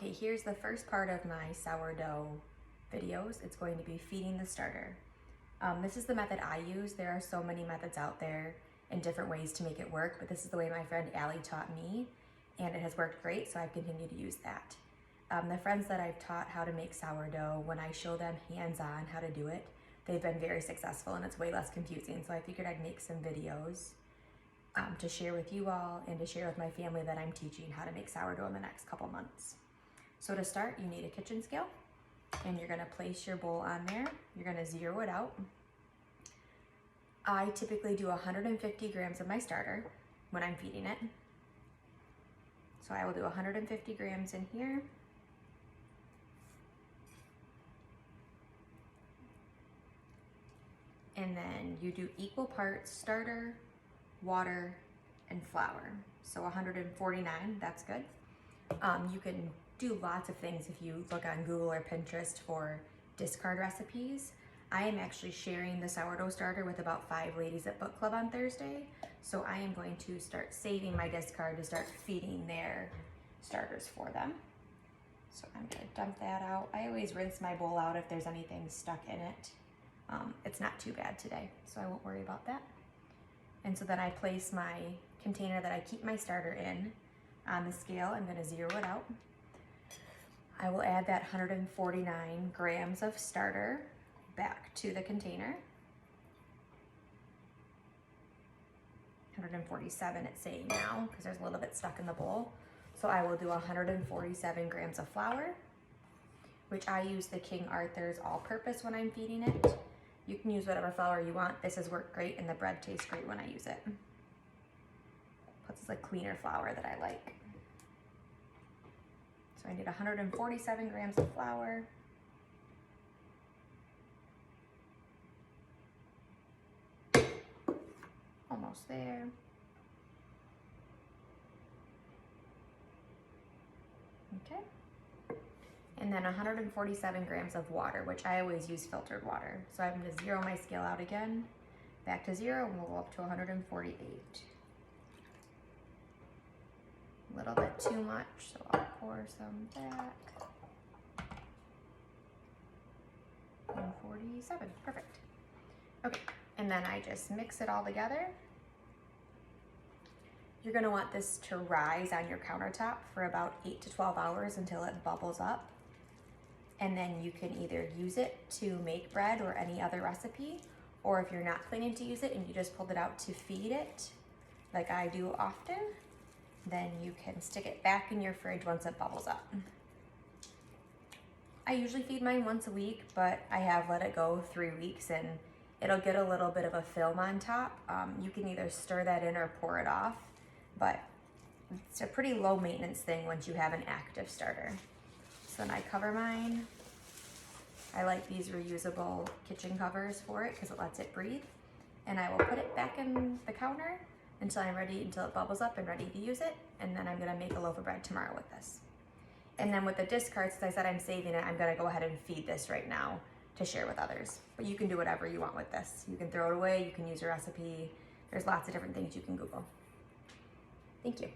Okay, here's the first part of my sourdough videos. It's going to be feeding the starter. This is the method I use. There are so many methods out there and different ways to make it work, but this is the way my friend Alli taught me, and it has worked great, so I've continued to use that. The friends that I've taught how to make sourdough, when I show them hands-on how to do it, they've been very successful and it's way less confusing, so I figured I'd make some videos to share with you all and to share with my family that I'm teaching how to make sourdough in the next couple months. So to start, you need a kitchen scale, and you're gonna place your bowl on there. You're gonna zero it out. I typically do 150 grams of my starter when I'm feeding it. So I will do 150 grams in here. And then you do equal parts starter, water, and flour. So 149, that's good. You can do lots of things if you look on Google or Pinterest for discard recipes. I am actually sharing the sourdough starter with about 5 ladies at book club on Thursday. So I am going to start saving my discard to start feeding their starters for them. So I'm gonna dump that out. I always rinse my bowl out if there's anything stuck in it. It's not too bad today, so I won't worry about that. And so then I place my container that I keep my starter in on the scale. I'm gonna zero it out. I will add that 149 grams of starter back to the container. 147 it's saying now, because there's a little bit stuck in the bowl. So I will do 147 grams of flour, which I use the King Arthur's all-purpose when I'm feeding it. You can use whatever flour you want. This has worked great, and the bread tastes great when I use it. Plus it's a cleaner flour that I like. So I need 147 grams of flour. Almost there. Okay. And then 147 grams of water, which I always use filtered water. So I'm gonna zero my scale out again, back to 0, and we'll go up to 148. A little bit too much, so I'll pour some back. 147, perfect. Okay, and then I just mix it all together. You're gonna want this to rise on your countertop for about 8 to 12 hours until it bubbles up. And then you can either use it to make bread or any other recipe, or if you're not planning to use it and you just pulled it out to feed it, like I do often, then you can stick it back in your fridge once it bubbles up. I usually feed mine once a week, but I have let it go 3 weeks and it'll get a little bit of a film on top. You can either stir that in or pour it off, but it's a pretty low maintenance thing once you have an active starter. So then I cover mine. I like these reusable kitchen covers for it because it lets it breathe. And I will put it back in the counter until it bubbles up and ready to use it. And then I'm gonna make a loaf of bread tomorrow with this. And then with the discards, since I said I'm saving it, I'm gonna go ahead and feed this right now to share with others. But you can do whatever you want with this. You can throw it away, you can use a recipe. There's lots of different things you can Google. Thank you.